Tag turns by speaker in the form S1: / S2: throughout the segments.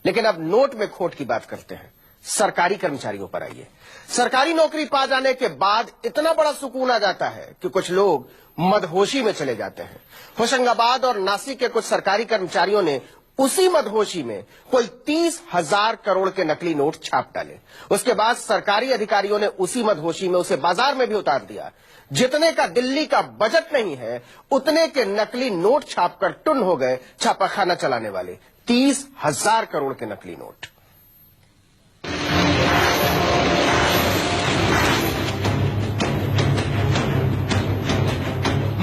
S1: लेकिन अब नोट में खोट की बात करते हैं। सरकारी कर्मचारियों पर आइए। सरकारी नौकरी पा जाने के बाद इतना बड़ा सुकून आ जाता है कि कुछ लोग मदहोशी में चले जाते हैं। होशंगाबाद और नासिक के कुछ सरकारी कर्मचारियों ने उसी मदहोशी में कोई 30,000 करोड़ के नकली नोट छाप डाले। उसके बाद सरकारी अधिकारियों ने उसी मदहोशी में उसे बाजार में भी उतार दिया। जितने का दिल्ली का बजट नहीं है, उतने के नकली नोट छापकर टुन हो गए छापाखाना चलाने वाले। 30,000 करोड़ के नकली नोट।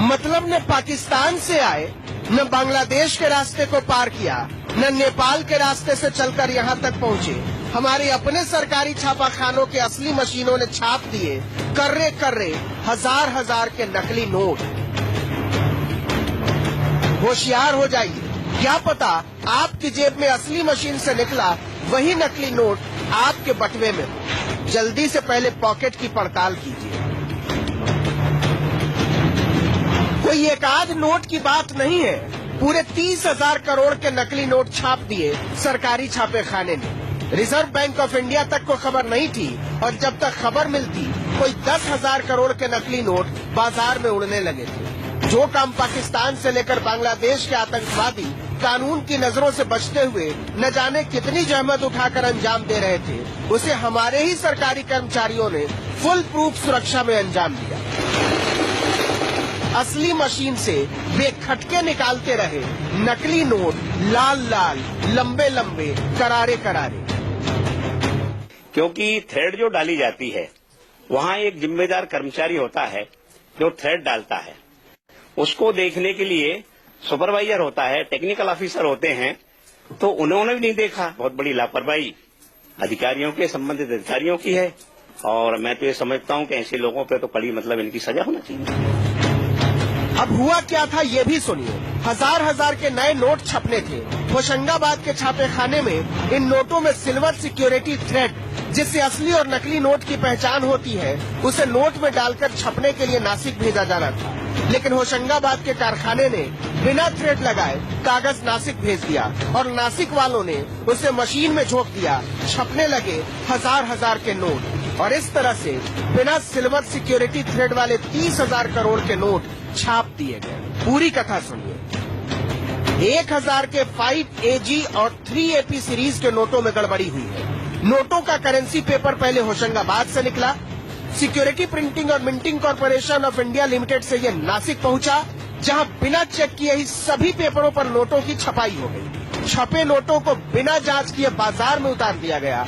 S1: मतलब न पाकिस्तान से आए, न बांग्लादेश के रास्ते को पार किया, न नेपाल के रास्ते से चलकर यहां तक पहुंचे। हमारे अपने सरकारी छापाखानों के असली मशीनों ने छाप दिए कर्रे हजार हजार के नकली नोट। होशियार हो जाइए, क्या पता आपकी जेब में असली मशीन से निकला वही नकली नोट आपके बटुए में हो। जल्दी से पहले पॉकेट की पड़ताल कीजिए। कोई एक आध नोट की बात नहीं है, पूरे 30,000 करोड़ के नकली नोट छाप दिए सरकारी छापेखाने ने। रिजर्व बैंक ऑफ इंडिया तक को खबर नहीं थी और जब तक खबर मिलती कोई 10,000 करोड़ के नकली नोट बाजार में उड़ने लगे थे। जो काम पाकिस्तान से लेकर बांग्लादेश के आतंकवादी कानून की नजरों से बचते हुए न जाने कितनी जहमत उठाकर अंजाम दे रहे थे, उसे हमारे ही सरकारी कर्मचारियों ने फुल प्रूफ सुरक्षा में अंजाम दिया। असली मशीन से बेखटके निकालते रहे नकली नोट, लाल लाल, लंबे लंबे, करारे करारे।
S2: क्योंकि थ्रेड जो डाली जाती है वहाँ एक जिम्मेदार कर्मचारी होता है जो थ्रेड डालता है। उसको देखने के लिए सुपरवाइजर होता है, टेक्निकल ऑफिसर होते हैं, तो उन्होंने भी नहीं देखा। बहुत बड़ी लापरवाही अधिकारियों के, संबंधित अधिकारियों की है। और मैं तो ये समझता हूँ कि ऐसे लोगों पे तो कड़ी मतलब इनकी सजा होना चाहिए।
S1: अब हुआ क्या था ये भी सुनिए। हजार हजार के नए नोट छपने थे। होशंगाबाद के छापेखाने में इन नोटों में सिल्वर सिक्योरिटी थ्रेड, जिससे असली और नकली नोट की पहचान होती है, उसे नोट में डालकर छपने के लिए नासिक भेजा जाना था। लेकिन होशंगाबाद के कारखाने ने बिना थ्रेड लगाए कागज नासिक भेज दिया और नासिक वालों ने उसे मशीन में झोंक दिया। छपने लगे हजार हजार के नोट और इस तरह से बिना सिल्वर सिक्योरिटी थ्रेड वाले 30,000 करोड़ के नोट छाप दिए गए। पूरी कथा सुनिए। 1,000 के 5AG और 3AP सीरीज के नोटों में गड़बड़ी हुई है। नोटों का करेंसी पेपर पहले होशंगाबाद से निकला, सिक्योरिटी प्रिंटिंग और minting corporation of India limited से ये नासिक पहुंचा, जहां बिना चेक किए ही सभी पेपरों पर नोटों की छपाई हो गई। छपे नोटों को बिना जांच किए बाजार में उतार दिया गया।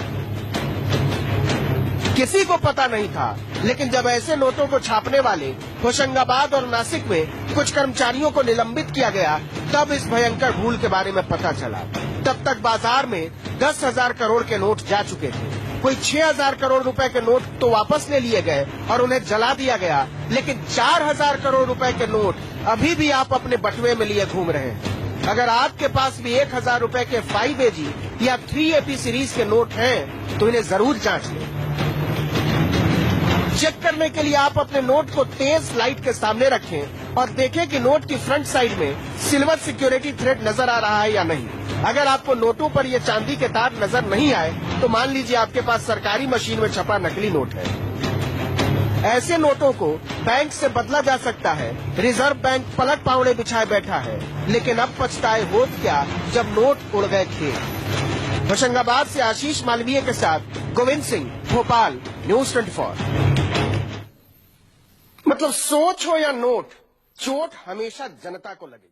S1: किसी को पता नहीं था, लेकिन जब ऐसे नोटों को छापने वाले होशंगाबाद और नासिक में कुछ कर्मचारियों को निलंबित किया गया, तब इस भयंकर भूल के बारे में पता चला। तब तक बाजार में 10,000 करोड़ के नोट जा चुके थे। कोई 6,000 करोड़ रुपए के नोट तो वापस ले लिए गए और उन्हें जला दिया गया, लेकिन 4,000 करोड़ रुपए के नोट अभी भी आप अपने बटुए में लिए घूम रहे हैं। अगर आपके पास भी 1,000 रुपए के 5AG या 3AP सीरीज के नोट हैं, तो इन्हें जरूर जांच लें। चेक करने के लिए आप अपने नोट को तेज लाइट के सामने रखें और देखें कि नोट की फ्रंट साइड में सिल्वर सिक्योरिटी थ्रेड नजर आ रहा है या नहीं। अगर आपको नोटों पर ये चांदी के तार नजर नहीं आए, तो मान लीजिए आपके पास सरकारी मशीन में छपा नकली नोट है। ऐसे नोटों को बैंक से बदला जा सकता है। रिजर्व बैंक पलट पावड़े बिछाए बैठा है, लेकिन अब पछताए होत क्या जब नोट उड़ गए थे। होशंगाबाद से आशीष मालवीय के साथ गोविंद सिंह, भोपाल, न्यूज 24। मतलब सोच हो या नोट, चोट हमेशा जनता को लगे।